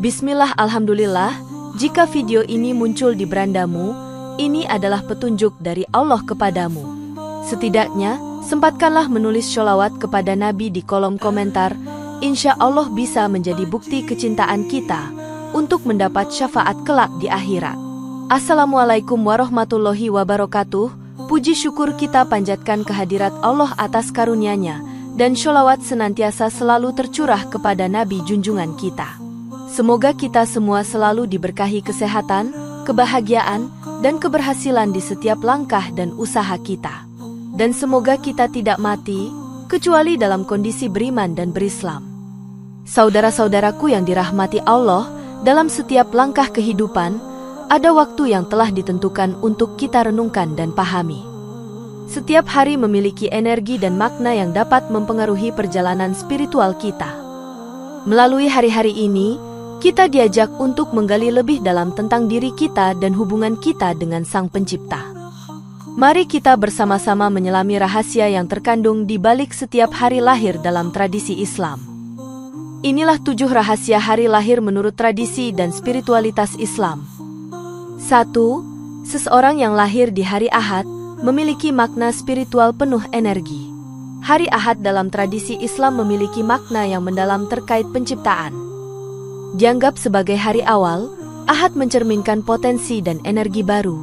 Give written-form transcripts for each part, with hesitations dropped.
Bismillah, alhamdulillah, jika video ini muncul di berandamu, ini adalah petunjuk dari Allah kepadamu. Setidaknya, sempatkanlah menulis sholawat kepada Nabi di kolom komentar. Insya Allah bisa menjadi bukti kecintaan kita untuk mendapat syafaat kelak di akhirat. Assalamualaikum warahmatullahi wabarakatuh. Puji syukur kita panjatkan kehadirat Allah atas karunia-Nya, dan sholawat senantiasa selalu tercurah kepada Nabi junjungan kita. Semoga kita semua selalu diberkahi kesehatan, kebahagiaan, dan keberhasilan di setiap langkah dan usaha kita. Dan semoga kita tidak mati, kecuali dalam kondisi beriman dan berislam. Saudara-saudaraku yang dirahmati Allah, dalam setiap langkah kehidupan, ada waktu yang telah ditentukan untuk kita renungkan dan pahami. Setiap hari memiliki energi dan makna yang dapat mempengaruhi perjalanan spiritual kita. Melalui hari-hari ini, kita diajak untuk menggali lebih dalam tentang diri kita dan hubungan kita dengan Sang Pencipta. Mari kita bersama-sama menyelami rahasia yang terkandung di balik setiap hari lahir dalam tradisi Islam. Inilah 7 rahasia hari lahir menurut tradisi dan spiritualitas Islam. 1. Seseorang yang lahir di hari Ahad memiliki makna spiritual penuh energi. Hari Ahad dalam tradisi Islam memiliki makna yang mendalam terkait penciptaan. Dianggap sebagai hari awal, Ahad mencerminkan potensi dan energi baru.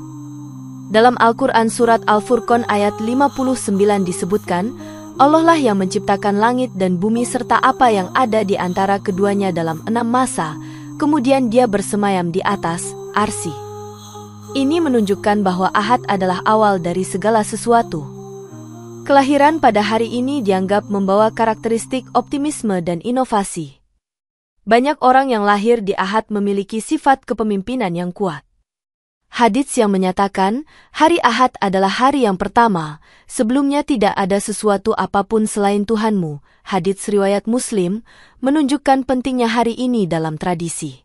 Dalam Al-Quran Surat Al-Furqan ayat 59 disebutkan, Allah lah yang menciptakan langit dan bumi serta apa yang ada di antara keduanya dalam 6 masa, kemudian Dia bersemayam di atas arsy. Ini menunjukkan bahwa Ahad adalah awal dari segala sesuatu. Kelahiran pada hari ini dianggap membawa karakteristik optimisme dan inovasi. Banyak orang yang lahir di Ahad memiliki sifat kepemimpinan yang kuat. Hadits yang menyatakan, hari Ahad adalah hari yang pertama, sebelumnya tidak ada sesuatu apapun selain Tuhanmu. Hadits riwayat Muslim, menunjukkan pentingnya hari ini dalam tradisi.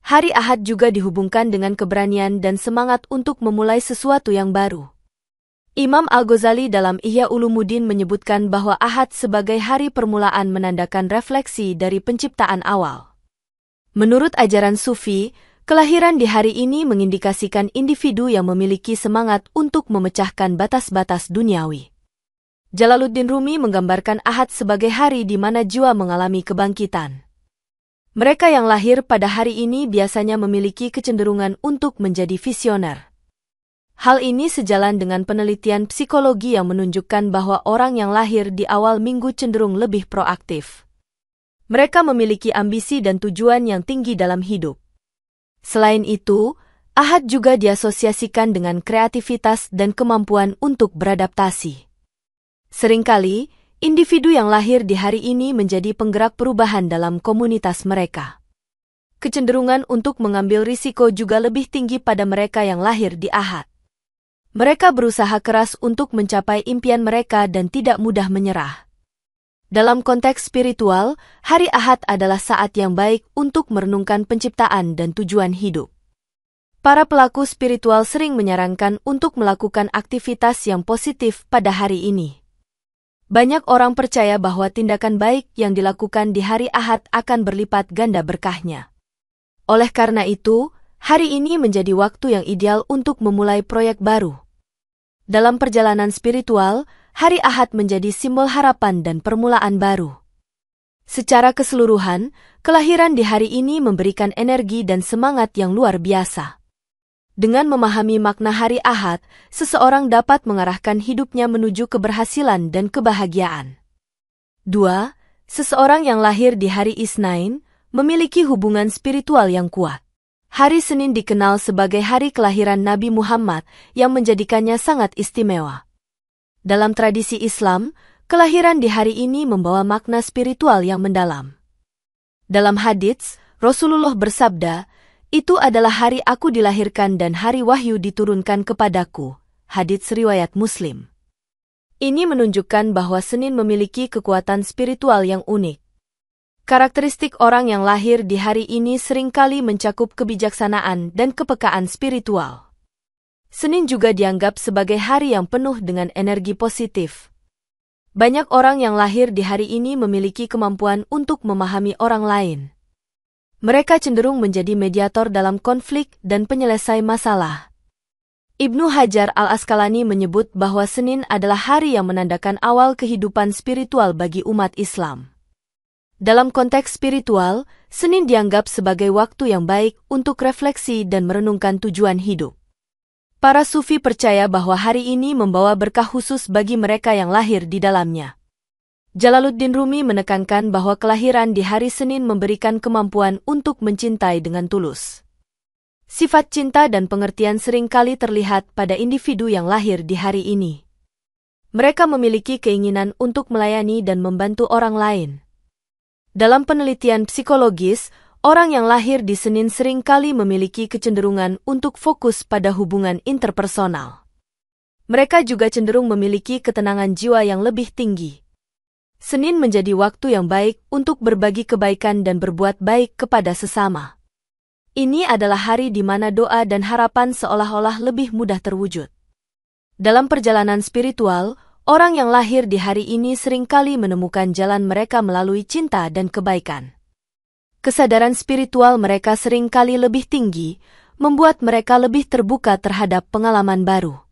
Hari Ahad juga dihubungkan dengan keberanian dan semangat untuk memulai sesuatu yang baru. Imam Al-Ghazali dalam Ihya Ulumuddin menyebutkan bahwa Ahad sebagai hari permulaan menandakan refleksi dari penciptaan awal. Menurut ajaran Sufi, kelahiran di hari ini mengindikasikan individu yang memiliki semangat untuk memecahkan batas-batas duniawi. Jalaluddin Rumi menggambarkan Ahad sebagai hari di mana jiwa mengalami kebangkitan. Mereka yang lahir pada hari ini biasanya memiliki kecenderungan untuk menjadi visioner. Hal ini sejalan dengan penelitian psikologi yang menunjukkan bahwa orang yang lahir di awal minggu cenderung lebih proaktif. Mereka memiliki ambisi dan tujuan yang tinggi dalam hidup. Selain itu, Ahad juga diasosiasikan dengan kreativitas dan kemampuan untuk beradaptasi. Seringkali, individu yang lahir di hari ini menjadi penggerak perubahan dalam komunitas mereka. Kecenderungan untuk mengambil risiko juga lebih tinggi pada mereka yang lahir di Ahad. Mereka berusaha keras untuk mencapai impian mereka dan tidak mudah menyerah. Dalam konteks spiritual, hari Ahad adalah saat yang baik untuk merenungkan penciptaan dan tujuan hidup. Para pelaku spiritual sering menyarankan untuk melakukan aktivitas yang positif pada hari ini. Banyak orang percaya bahwa tindakan baik yang dilakukan di hari Ahad akan berlipat ganda berkahnya. Oleh karena itu, hari ini menjadi waktu yang ideal untuk memulai proyek baru. Dalam perjalanan spiritual, hari Ahad menjadi simbol harapan dan permulaan baru. Secara keseluruhan, kelahiran di hari ini memberikan energi dan semangat yang luar biasa. Dengan memahami makna hari Ahad, seseorang dapat mengarahkan hidupnya menuju keberhasilan dan kebahagiaan. 2. Seseorang yang lahir di hari Isnain memiliki hubungan spiritual yang kuat. Hari Senin dikenal sebagai hari kelahiran Nabi Muhammad yang menjadikannya sangat istimewa. Dalam tradisi Islam, kelahiran di hari ini membawa makna spiritual yang mendalam. Dalam hadits, Rasulullah bersabda, "Itu adalah hari aku dilahirkan dan hari wahyu diturunkan kepadaku." Hadits riwayat Muslim. Ini menunjukkan bahwa Senin memiliki kekuatan spiritual yang unik. Karakteristik orang yang lahir di hari ini seringkali mencakup kebijaksanaan dan kepekaan spiritual. Senin juga dianggap sebagai hari yang penuh dengan energi positif. Banyak orang yang lahir di hari ini memiliki kemampuan untuk memahami orang lain. Mereka cenderung menjadi mediator dalam konflik dan penyelesai masalah. Ibnu Hajar al-Asqalani menyebut bahwa Senin adalah hari yang menandakan awal kehidupan spiritual bagi umat Islam. Dalam konteks spiritual, Senin dianggap sebagai waktu yang baik untuk refleksi dan merenungkan tujuan hidup. Para sufi percaya bahwa hari ini membawa berkah khusus bagi mereka yang lahir di dalamnya. Jalaluddin Rumi menekankan bahwa kelahiran di hari Senin memberikan kemampuan untuk mencintai dengan tulus. Sifat cinta dan pengertian seringkali terlihat pada individu yang lahir di hari ini. Mereka memiliki keinginan untuk melayani dan membantu orang lain. Dalam penelitian psikologis, orang yang lahir di Senin seringkali memiliki kecenderungan untuk fokus pada hubungan interpersonal. Mereka juga cenderung memiliki ketenangan jiwa yang lebih tinggi. Senin menjadi waktu yang baik untuk berbagi kebaikan dan berbuat baik kepada sesama. Ini adalah hari di mana doa dan harapan seolah-olah lebih mudah terwujud. Dalam perjalanan spiritual, orang yang lahir di hari ini seringkali menemukan jalan mereka melalui cinta dan kebaikan. Kesadaran spiritual mereka seringkali lebih tinggi, membuat mereka lebih terbuka terhadap pengalaman baru.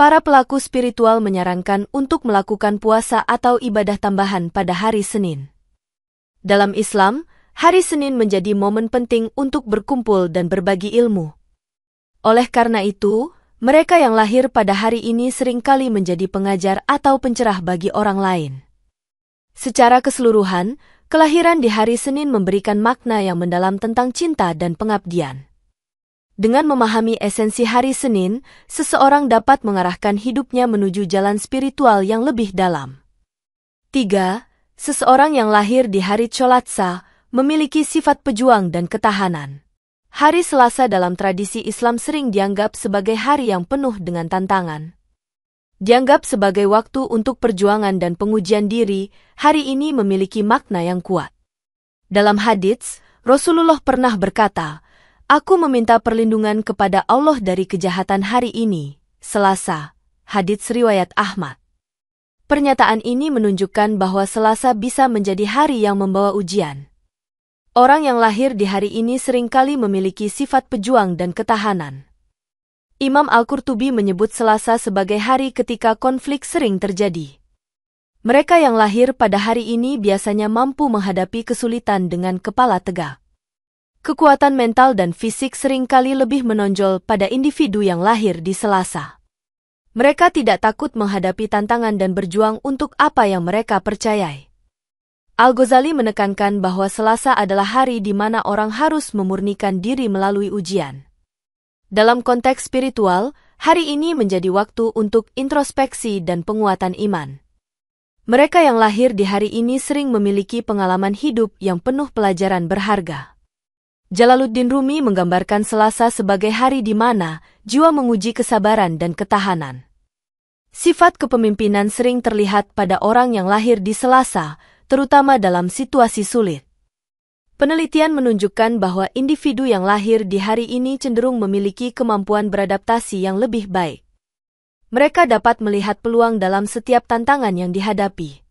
Para pelaku spiritual menyarankan untuk melakukan puasa atau ibadah tambahan pada hari Senin. Dalam Islam, hari Senin menjadi momen penting untuk berkumpul dan berbagi ilmu. Oleh karena itu, mereka yang lahir pada hari ini seringkali menjadi pengajar atau pencerah bagi orang lain. Secara keseluruhan, kelahiran di hari Senin memberikan makna yang mendalam tentang cinta dan pengabdian. Dengan memahami esensi hari Senin, seseorang dapat mengarahkan hidupnya menuju jalan spiritual yang lebih dalam. 3. Seseorang yang lahir di hari Cholatsa memiliki sifat pejuang dan ketahanan. Hari Selasa dalam tradisi Islam sering dianggap sebagai hari yang penuh dengan tantangan. Dianggap sebagai waktu untuk perjuangan dan pengujian diri, hari ini memiliki makna yang kuat. Dalam hadits, Rasulullah pernah berkata, "Aku meminta perlindungan kepada Allah dari kejahatan hari ini, Selasa." Hadits riwayat Ahmad. Pernyataan ini menunjukkan bahwa Selasa bisa menjadi hari yang membawa ujian. Orang yang lahir di hari ini seringkali memiliki sifat pejuang dan ketahanan. Imam Al-Qurtubi menyebut Selasa sebagai hari ketika konflik sering terjadi. Mereka yang lahir pada hari ini biasanya mampu menghadapi kesulitan dengan kepala tegak. Kekuatan mental dan fisik seringkali lebih menonjol pada individu yang lahir di Selasa. Mereka tidak takut menghadapi tantangan dan berjuang untuk apa yang mereka percayai. Al-Ghazali menekankan bahwa Selasa adalah hari di mana orang harus memurnikan diri melalui ujian. Dalam konteks spiritual, hari ini menjadi waktu untuk introspeksi dan penguatan iman. Mereka yang lahir di hari ini sering memiliki pengalaman hidup yang penuh pelajaran berharga. Jalaluddin Rumi menggambarkan Selasa sebagai hari di mana jiwa menguji kesabaran dan ketahanan. Sifat kepemimpinan sering terlihat pada orang yang lahir di Selasa, terutama dalam situasi sulit. Penelitian menunjukkan bahwa individu yang lahir di hari ini cenderung memiliki kemampuan beradaptasi yang lebih baik. Mereka dapat melihat peluang dalam setiap tantangan yang dihadapi.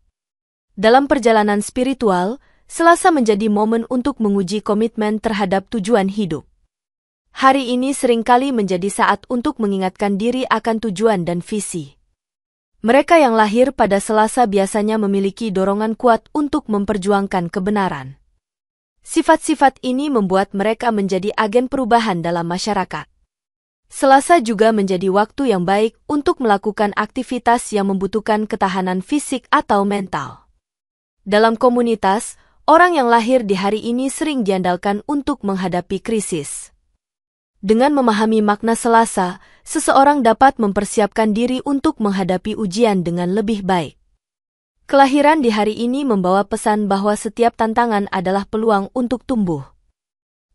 Dalam perjalanan spiritual, Selasa menjadi momen untuk menguji komitmen terhadap tujuan hidup. Hari ini seringkali menjadi saat untuk mengingatkan diri akan tujuan dan visi. Mereka yang lahir pada Selasa biasanya memiliki dorongan kuat untuk memperjuangkan kebenaran. Sifat-sifat ini membuat mereka menjadi agen perubahan dalam masyarakat. Selasa juga menjadi waktu yang baik untuk melakukan aktivitas yang membutuhkan ketahanan fisik atau mental. Dalam komunitas, orang yang lahir di hari ini sering diandalkan untuk menghadapi krisis. Dengan memahami makna Selasa, seseorang dapat mempersiapkan diri untuk menghadapi ujian dengan lebih baik. Kelahiran di hari ini membawa pesan bahwa setiap tantangan adalah peluang untuk tumbuh.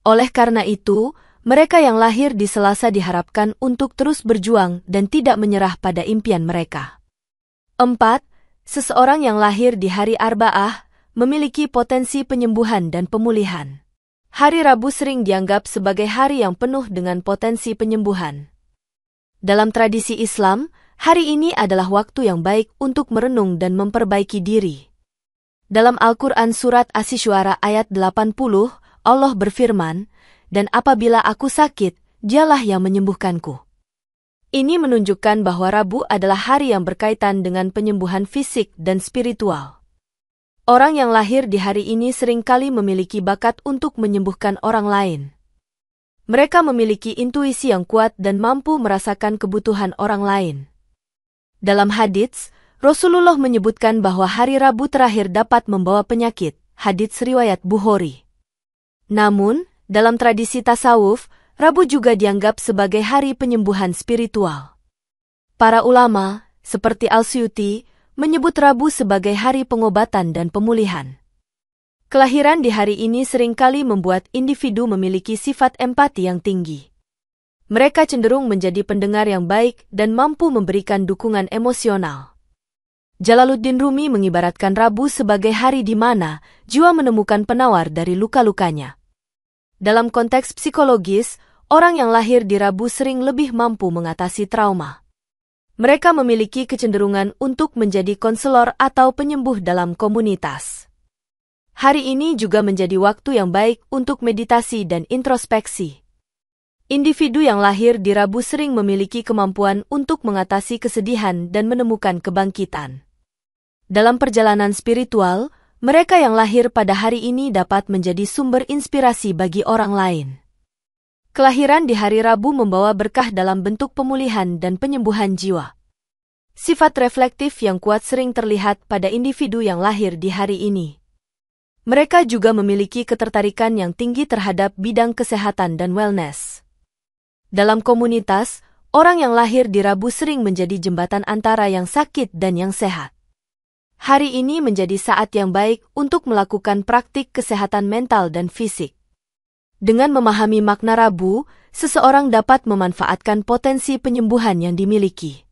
Oleh karena itu, mereka yang lahir di Selasa diharapkan untuk terus berjuang dan tidak menyerah pada impian mereka. 4. Seseorang yang lahir di hari Arba'ah memiliki potensi penyembuhan dan pemulihan. Hari Rabu sering dianggap sebagai hari yang penuh dengan potensi penyembuhan. Dalam tradisi Islam, hari ini adalah waktu yang baik untuk merenung dan memperbaiki diri. Dalam Al-Quran Surat Asy-Syu'ara ayat 80, Allah berfirman, "Dan apabila aku sakit, Dialah yang menyembuhkanku." Ini menunjukkan bahwa Rabu adalah hari yang berkaitan dengan penyembuhan fisik dan spiritual. Orang yang lahir di hari ini seringkali memiliki bakat untuk menyembuhkan orang lain. Mereka memiliki intuisi yang kuat dan mampu merasakan kebutuhan orang lain. Dalam hadits, Rasulullah menyebutkan bahwa hari Rabu terakhir dapat membawa penyakit, hadits riwayat Bukhari. Namun, dalam tradisi tasawuf, Rabu juga dianggap sebagai hari penyembuhan spiritual. Para ulama, seperti Al-Suyuti, menyebut Rabu sebagai hari pengobatan dan pemulihan. Kelahiran di hari ini seringkali membuat individu memiliki sifat empati yang tinggi. Mereka cenderung menjadi pendengar yang baik dan mampu memberikan dukungan emosional. Jalaluddin Rumi mengibaratkan Rabu sebagai hari di mana jiwa menemukan penawar dari luka-lukanya. Dalam konteks psikologis, orang yang lahir di Rabu sering lebih mampu mengatasi trauma. Mereka memiliki kecenderungan untuk menjadi konselor atau penyembuh dalam komunitas. Hari ini juga menjadi waktu yang baik untuk meditasi dan introspeksi. Individu yang lahir di Rabu sering memiliki kemampuan untuk mengatasi kesedihan dan menemukan kebangkitan. Dalam perjalanan spiritual, mereka yang lahir pada hari ini dapat menjadi sumber inspirasi bagi orang lain. Kelahiran di hari Rabu membawa berkah dalam bentuk pemulihan dan penyembuhan jiwa. Sifat reflektif yang kuat sering terlihat pada individu yang lahir di hari ini. Mereka juga memiliki ketertarikan yang tinggi terhadap bidang kesehatan dan wellness. Dalam komunitas, orang yang lahir di Rabu sering menjadi jembatan antara yang sakit dan yang sehat. Hari ini menjadi saat yang baik untuk melakukan praktik kesehatan mental dan fisik. Dengan memahami makna Rabu, seseorang dapat memanfaatkan potensi penyembuhan yang dimiliki.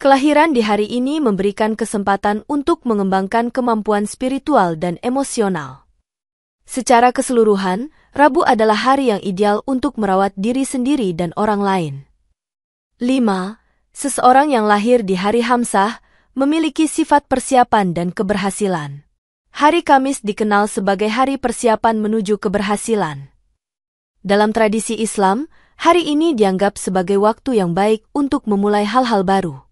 Kelahiran di hari ini memberikan kesempatan untuk mengembangkan kemampuan spiritual dan emosional. Secara keseluruhan, Rabu adalah hari yang ideal untuk merawat diri sendiri dan orang lain. 5. Seseorang yang lahir di hari Hamsah memiliki sifat persiapan dan keberhasilan. Hari Kamis dikenal sebagai hari persiapan menuju keberhasilan. Dalam tradisi Islam, hari ini dianggap sebagai waktu yang baik untuk memulai hal-hal baru.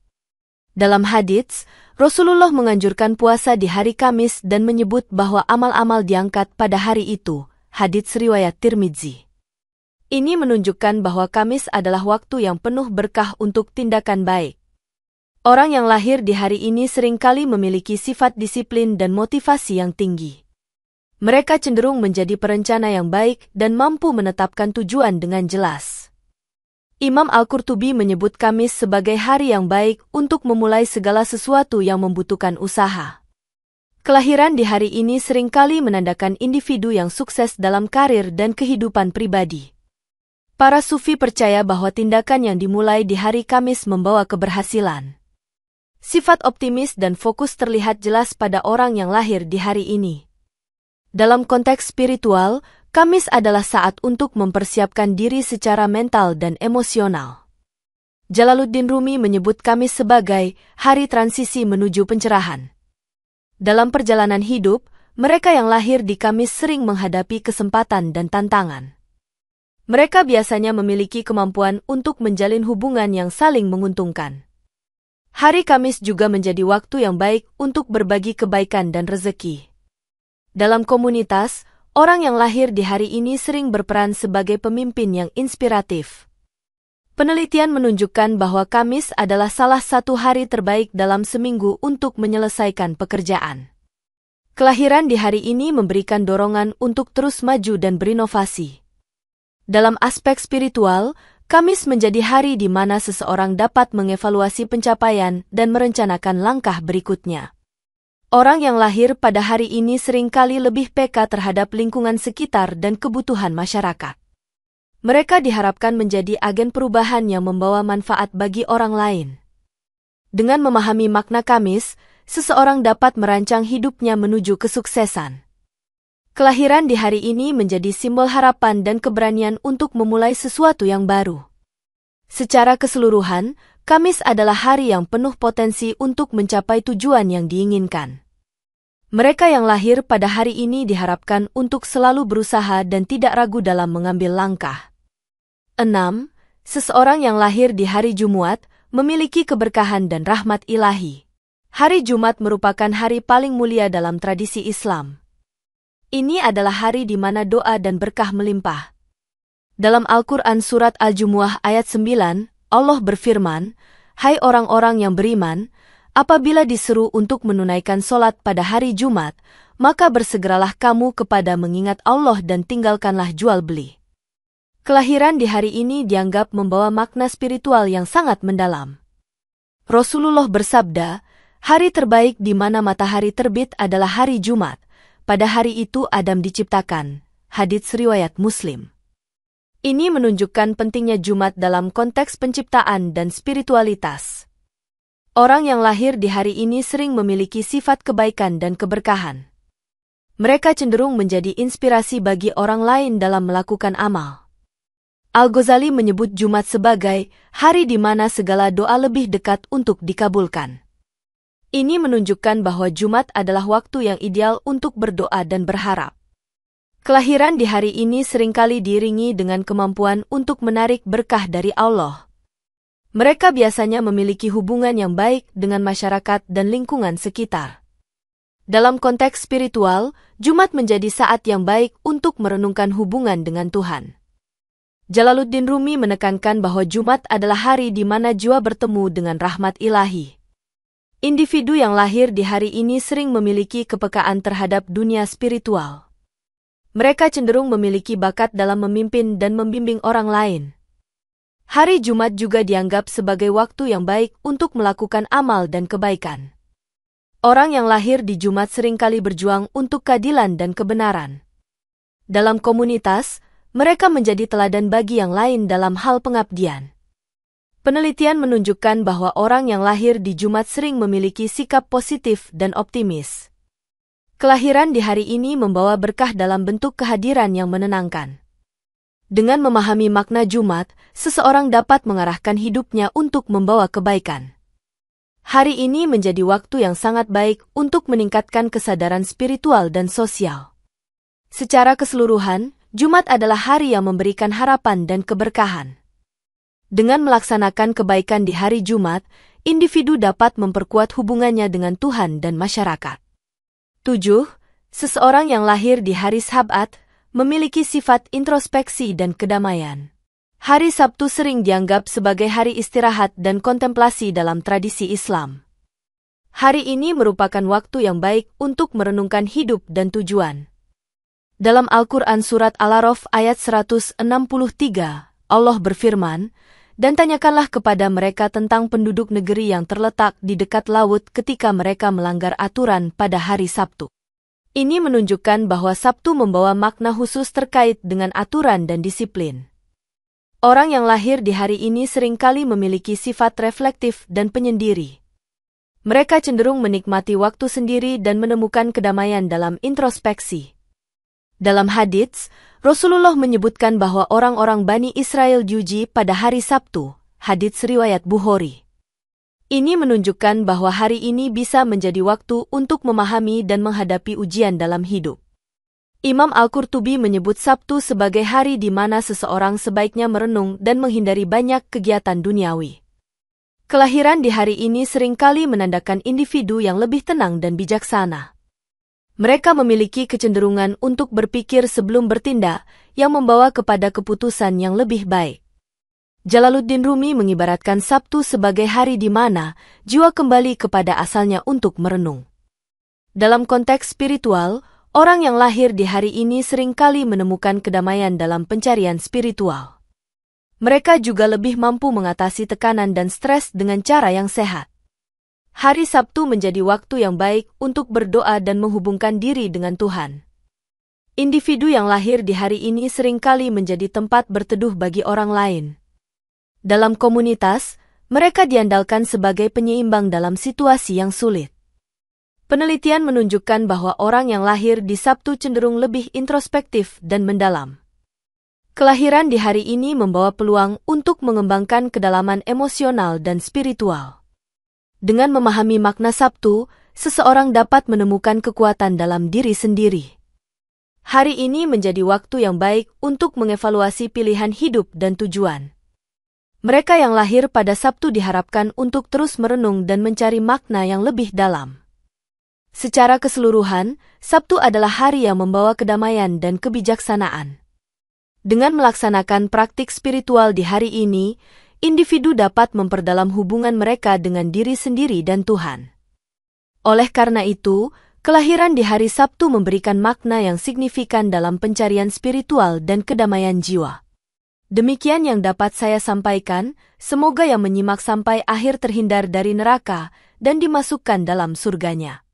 Dalam hadits, Rasulullah menganjurkan puasa di hari Kamis dan menyebut bahwa amal-amal diangkat pada hari itu, hadits riwayat Tirmidzi. Ini menunjukkan bahwa Kamis adalah waktu yang penuh berkah untuk tindakan baik. Orang yang lahir di hari ini seringkali memiliki sifat disiplin dan motivasi yang tinggi. Mereka cenderung menjadi perencana yang baik dan mampu menetapkan tujuan dengan jelas. Imam Al-Qurtubi menyebut Kamis sebagai hari yang baik untuk memulai segala sesuatu yang membutuhkan usaha. Kelahiran di hari ini seringkali menandakan individu yang sukses dalam karir dan kehidupan pribadi. Para sufi percaya bahwa tindakan yang dimulai di hari Kamis membawa keberhasilan. Sifat optimis dan fokus terlihat jelas pada orang yang lahir di hari ini. Dalam konteks spiritual, Kamis adalah saat untuk mempersiapkan diri secara mental dan emosional. Jalaluddin Rumi menyebut Kamis sebagai hari transisi menuju pencerahan. Dalam perjalanan hidup, mereka yang lahir di Kamis sering menghadapi kesempatan dan tantangan. Mereka biasanya memiliki kemampuan untuk menjalin hubungan yang saling menguntungkan. Hari Kamis juga menjadi waktu yang baik untuk berbagi kebaikan dan rezeki. Dalam komunitas, orang yang lahir di hari ini sering berperan sebagai pemimpin yang inspiratif. Penelitian menunjukkan bahwa Kamis adalah salah satu hari terbaik dalam seminggu untuk menyelesaikan pekerjaan. Kelahiran di hari ini memberikan dorongan untuk terus maju dan berinovasi. Dalam aspek spiritual, Kamis menjadi hari di mana seseorang dapat mengevaluasi pencapaian dan merencanakan langkah berikutnya. Orang yang lahir pada hari ini seringkali lebih peka terhadap lingkungan sekitar dan kebutuhan masyarakat. Mereka diharapkan menjadi agen perubahan yang membawa manfaat bagi orang lain. Dengan memahami makna Kamis, seseorang dapat merancang hidupnya menuju kesuksesan. Kelahiran di hari ini menjadi simbol harapan dan keberanian untuk memulai sesuatu yang baru. Secara keseluruhan, Kamis adalah hari yang penuh potensi untuk mencapai tujuan yang diinginkan. Mereka yang lahir pada hari ini diharapkan untuk selalu berusaha dan tidak ragu dalam mengambil langkah. 6. Seseorang yang lahir di hari Jumat memiliki keberkahan dan rahmat ilahi. Hari Jumat merupakan hari paling mulia dalam tradisi Islam. Ini adalah hari di mana doa dan berkah melimpah. Dalam Al-Quran Surat Al-Jumu'ah ayat 9, Allah berfirman, "Hai orang-orang yang beriman, apabila diseru untuk menunaikan solat pada hari Jumat, maka bersegeralah kamu kepada mengingat Allah dan tinggalkanlah jual beli." Kelahiran di hari ini dianggap membawa makna spiritual yang sangat mendalam. Rasulullah bersabda, "Hari terbaik di mana matahari terbit adalah hari Jumat. Pada hari itu Adam diciptakan." Hadits riwayat Muslim. Ini menunjukkan pentingnya Jumat dalam konteks penciptaan dan spiritualitas. Orang yang lahir di hari ini sering memiliki sifat kebaikan dan keberkahan. Mereka cenderung menjadi inspirasi bagi orang lain dalam melakukan amal. Al-Ghazali menyebut Jumat sebagai hari di mana segala doa lebih dekat untuk dikabulkan. Ini menunjukkan bahwa Jumat adalah waktu yang ideal untuk berdoa dan berharap. Kelahiran di hari ini seringkali diiringi dengan kemampuan untuk menarik berkah dari Allah. Mereka biasanya memiliki hubungan yang baik dengan masyarakat dan lingkungan sekitar. Dalam konteks spiritual, Jumat menjadi saat yang baik untuk merenungkan hubungan dengan Tuhan. Jalaluddin Rumi menekankan bahwa Jumat adalah hari di mana jiwa bertemu dengan rahmat ilahi. Individu yang lahir di hari ini sering memiliki kepekaan terhadap dunia spiritual. Mereka cenderung memiliki bakat dalam memimpin dan membimbing orang lain. Hari Jumat juga dianggap sebagai waktu yang baik untuk melakukan amal dan kebaikan. Orang yang lahir di Jumat seringkali berjuang untuk keadilan dan kebenaran. Dalam komunitas, mereka menjadi teladan bagi yang lain dalam hal pengabdian. Penelitian menunjukkan bahwa orang yang lahir di Jumat sering memiliki sikap positif dan optimis. Kelahiran di hari ini membawa berkah dalam bentuk kehadiran yang menenangkan. Dengan memahami makna Jumat, seseorang dapat mengarahkan hidupnya untuk membawa kebaikan. Hari ini menjadi waktu yang sangat baik untuk meningkatkan kesadaran spiritual dan sosial. Secara keseluruhan, Jumat adalah hari yang memberikan harapan dan keberkahan. Dengan melaksanakan kebaikan di hari Jumat, individu dapat memperkuat hubungannya dengan Tuhan dan masyarakat. 7. Seseorang yang lahir di hari Sabat memiliki sifat introspeksi dan kedamaian. Hari Sabtu sering dianggap sebagai hari istirahat dan kontemplasi dalam tradisi Islam. Hari ini merupakan waktu yang baik untuk merenungkan hidup dan tujuan. Dalam Al-Quran Surat Al-A'raf ayat 163, Allah berfirman, "Dan tanyakanlah kepada mereka tentang penduduk negeri yang terletak di dekat laut ketika mereka melanggar aturan pada hari Sabtu." Ini menunjukkan bahwa Sabtu membawa makna khusus terkait dengan aturan dan disiplin. Orang yang lahir di hari ini seringkali memiliki sifat reflektif dan penyendiri. Mereka cenderung menikmati waktu sendiri dan menemukan kedamaian dalam introspeksi. Dalam hadits, Rasulullah menyebutkan bahwa orang-orang Bani Israel diuji pada hari Sabtu, hadits riwayat Bukhari. Ini menunjukkan bahwa hari ini bisa menjadi waktu untuk memahami dan menghadapi ujian dalam hidup. Imam Al-Qurtubi menyebut Sabtu sebagai hari di mana seseorang sebaiknya merenung dan menghindari banyak kegiatan duniawi. Kelahiran di hari ini seringkali menandakan individu yang lebih tenang dan bijaksana. Mereka memiliki kecenderungan untuk berpikir sebelum bertindak, yang membawa kepada keputusan yang lebih baik. Jalaluddin Rumi mengibaratkan Sabtu sebagai hari di mana jiwa kembali kepada asalnya untuk merenung. Dalam konteks spiritual, orang yang lahir di hari ini seringkali menemukan kedamaian dalam pencarian spiritual. Mereka juga lebih mampu mengatasi tekanan dan stres dengan cara yang sehat. Hari Sabtu menjadi waktu yang baik untuk berdoa dan menghubungkan diri dengan Tuhan. Individu yang lahir di hari ini seringkali menjadi tempat berteduh bagi orang lain. Dalam komunitas, mereka diandalkan sebagai penyeimbang dalam situasi yang sulit. Penelitian menunjukkan bahwa orang yang lahir di Sabtu cenderung lebih introspektif dan mendalam. Kelahiran di hari ini membawa peluang untuk mengembangkan kedalaman emosional dan spiritual. Dengan memahami makna Sabtu, seseorang dapat menemukan kekuatan dalam diri sendiri. Hari ini menjadi waktu yang baik untuk mengevaluasi pilihan hidup dan tujuan. Mereka yang lahir pada Sabtu diharapkan untuk terus merenung dan mencari makna yang lebih dalam. Secara keseluruhan, Sabtu adalah hari yang membawa kedamaian dan kebijaksanaan. Dengan melaksanakan praktik spiritual di hari ini, individu dapat memperdalam hubungan mereka dengan diri sendiri dan Tuhan. Oleh karena itu, kelahiran di hari Sabtu memberikan makna yang signifikan dalam pencarian spiritual dan kedamaian jiwa. Demikian yang dapat saya sampaikan, semoga yang menyimak sampai akhir terhindar dari neraka dan dimasukkan dalam surganya.